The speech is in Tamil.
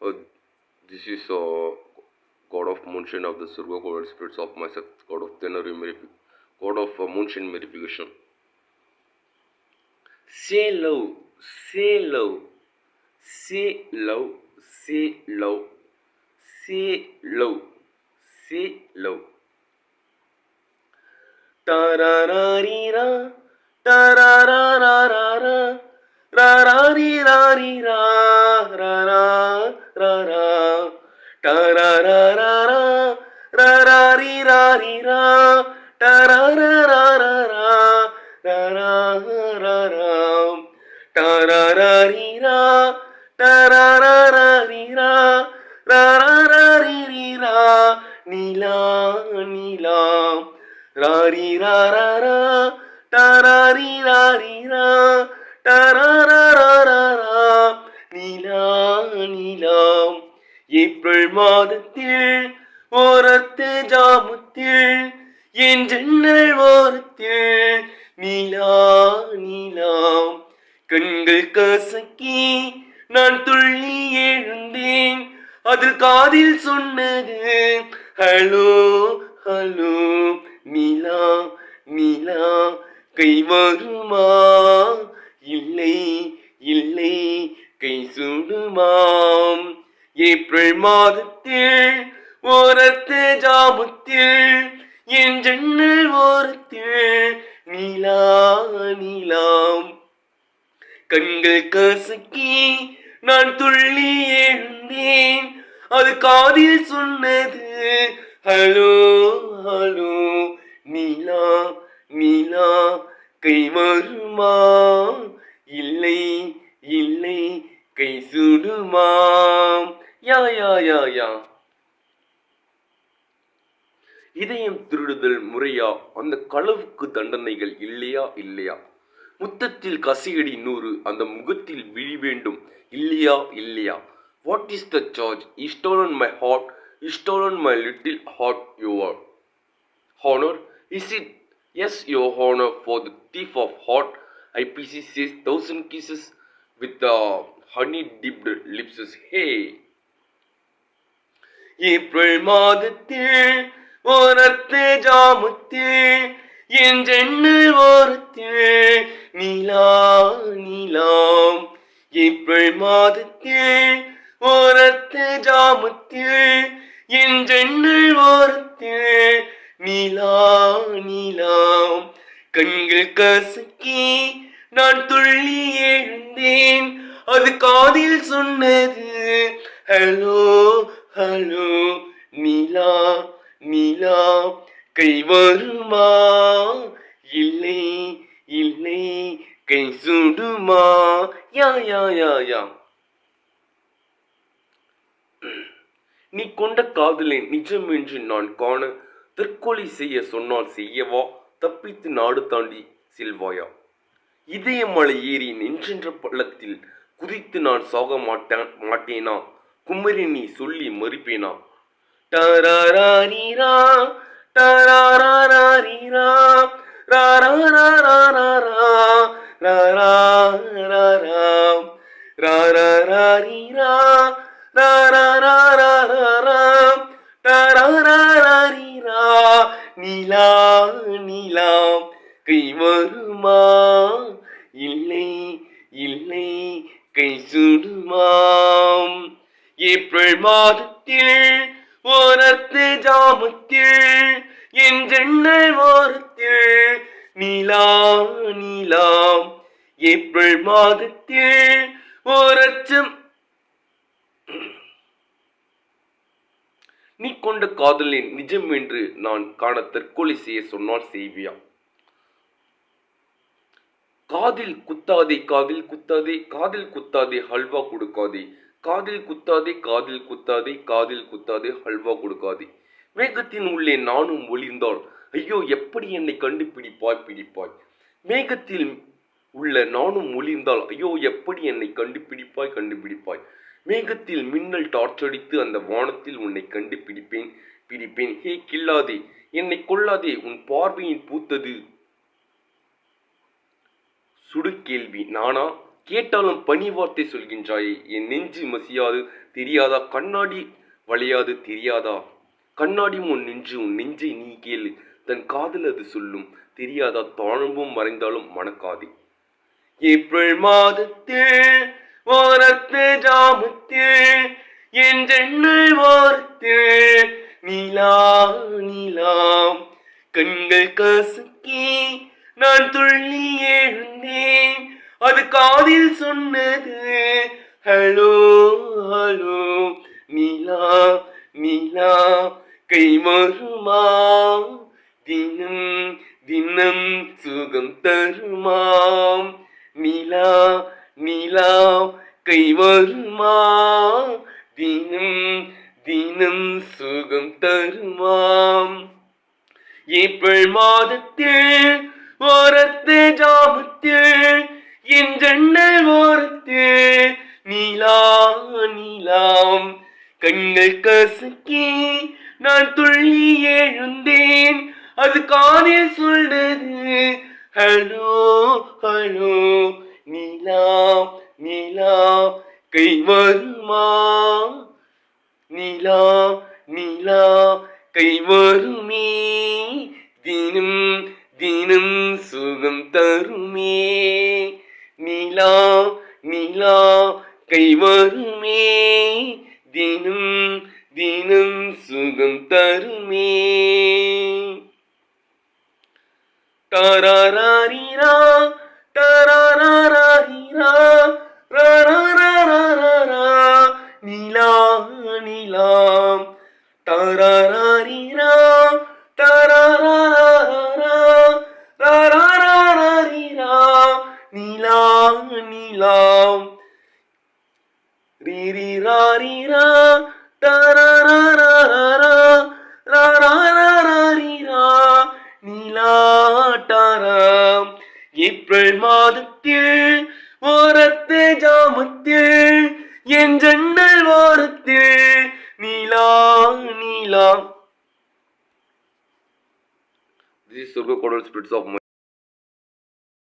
Uh, this is God of moonshine of the Surga God spirits of myself, God of God of moonshine verification. Say love, say love, say love, say love, say love, say love. Ta-ra-ra-ri-ra, ta-ra-ra-ra-ra-ra, ra-ra-ri-ra-ri-ra, ra-ra-ra-ra, ta-ra-ra-ra-ra, ra-ra-ri-ra-ri-ra, ta-ra-ra-ra-ra-ra, ra-ra-ra-ra, ta-ra-ra-ri-ra, ta-ra-ra-ra-ri-ra, ra-ra-ra-ri-ri-ra, நீலா நீலா ராரி ராரா டாராரி ராரிரா டாராரா நீலா நீலாம் ஏப்ரல் மாதத்தில் ஓரத்து ஜாமத்தில் என் ஜன்னல் ஓரத்தில் நீலா நீலாம் கண்கள் கசக்கி நான் துள்ளி எழுந்தேன் அதில் காதில் சொன்னது ஹலோ ஹலோ நீலா நீலா கை வருமா இல்லை இல்லை கை சுடுமாம் ஏப்ரல் மாதத்தில் ஓரத்து ஜாமத்தில் என் ஜன்னல் ஓரத்தில் நீலா நீலாம் கண்கள் கசக்கி நான் துள்ளி எழுந்தேன் அது காதில் சொன்னது ஹலோ ஹலோ நீலா நீலா கை வருமா இல்லை இல்லை கை சுடுமாம் யா யா யா யா. இதயம் திருடுதல் முறையா? அந்த களவுக்கு தண்டனைகள் இல்லையா இல்லையா? முத்தத்தில் கசியடி 100, அந்த முகத்தில் விழி வேண்டும் இல்லையா இல்லையா? What is the charge? He stolen my heart, he stolen my little heart, your honor. Is it? Yes, your honor, for the thief of heart. IPC says 1,000 kisses with the honey dipped lips. Hey, April மாதத்தில் ஓரத்து ஜாமத்தில் என் ஜன்னல் ஓரத்தில் நீலா நீலாம் ஏப்ரல் மாதத்தில் ஓரத்து ஜாமத்தில் என் ஜன்னல் ஓரத்தில் நீலா நீலாம் கண்கள் கசக்கி நான் துள்ளி எழுந்தேன் அது காதில் சொன்னது ஹலோ ஹலோ நீலா நீலா கை வருமா இல்லை இல்லை கை சுடுமா யா யா யா யா. நீ கொண்ட காதலை நிஜம் என்று நான் காண தற்கொலை செய்ய சொன்னால் செய்யவா? தப்பித்து நாடு தாண்டி செல்வாயா? இதயமலை ஏறி நின்றென்ற பள்ளத்தில் குதித்து நான் சாக மாட்டேனா? குமரி நீ சொல்லி மறுப்பேனா? டாராரீரா டாராரீரா ராராரீரா ராராரீரா டாராரீரா நீலா நீலாம் கை வருமா இல்லை இல்லை கை சுடுமாம் ஏப்ரல் மாதத்தில் ஓரத்து ஜாமத்தில் என் ஜன்னல் ஓரத்தில் நீலா நீலாம் ஏப்ரல் மாதத்தில் ஓரச்சம். நீ கொண்ட காதலின் நிஜம் என்று நான் காண தற்கொலை செய்ய சொன்னால் செய்வியா? காதில் குத்தாதே காதில் குத்தாதே காதில் குத்தாதே ஹல்வா கொடுக்காதே காதில் குத்தாதே காதில் குத்தாதே காதில் குத்தாதே ஹல்வா கொடுக்காதே. மேகத்தின் உள்ளே நானும் ஒளிர்ந்தால் ஐயோ எப்படி என்னை கண்டுபிடிப்பாய் பிடிப்பாய். மேகத்தில் உள்ள நானும் ஒளிர்ந்தால் ஐயோ எப்படி என்னை கண்டுபிடிப்பாய் கண்டுபிடிப்பாய். மேகத்தில் மின்னல் டார்ச்சடித்து அந்த வானத்தில் உன்னை கண்டுபிடிப்பேன் பிடிப்பேன். ஹே கில்லாதே என்னை கொல்லாதே, உன் பார்வையின் பூத்தது சுடு கேள்வி நானா? கேட்டாலும் பனி வார்த்தை சொல்கின்றாயே, என் நெஞ்சு மசியாது தெரியாதா கண்ணாடி வளையாது தெரியாதா கண்ணாடி முன் நின்று உன் நெஞ்சை நீ கேளு தன் காதல் அது சொல்லும் தெரியாதா தாழம்பும் மறைந்தாலும் மணக்காதே. ஏப்ரல் மாதத்தில் ஓரத்து ஜாமத்தில் என் ஜன்னல் ஓரத்தில் நீலா நீலாம் கண்கள் கசக்கி நான் துள்ளி எழுந்தேன் அது காதில் சொன்னது ஹலோ ஹலோ நீலா நீலா கை வருமா தினம் தினம் சுகம் தருமாம் நீலா நீலா கை வருமா தினம் தினம் சுகம் தருமாம். ஏப்ரல் மாதத்தில் ஓரத்து ஜாமத்தில் என் ஜன்னல் ஓரத்தில் நீலா நீலாம் கண்கள் கசக்கி நான் துள்ளி எழுந்தேன் அது காதில் சொல்றது ஹலோ ஹலோ நீலா நீலா கை வருமா நீலா நீலா கை வருமே தினம் தினம் சுகம் தருமே நீலா நீலா கை வருமே தினம் தினம் சுகம் தருமே. தரரரிரா தரரரிரா ரரரரரரா நீலா நீலாம் தரரரிரா தரரரரரா ரரரரரிரா நீலா நீலாம் ரிரிராரிரா தரரரரரா ரரரரரிரா நீலாட்டாராம். ஏப்ரல் மாதத்தில் ஓரத்து ஜாமத்தில் என் ஜன்னல் ஓரத்தில் நீலா நீலா. This is Surga Codal Spirits of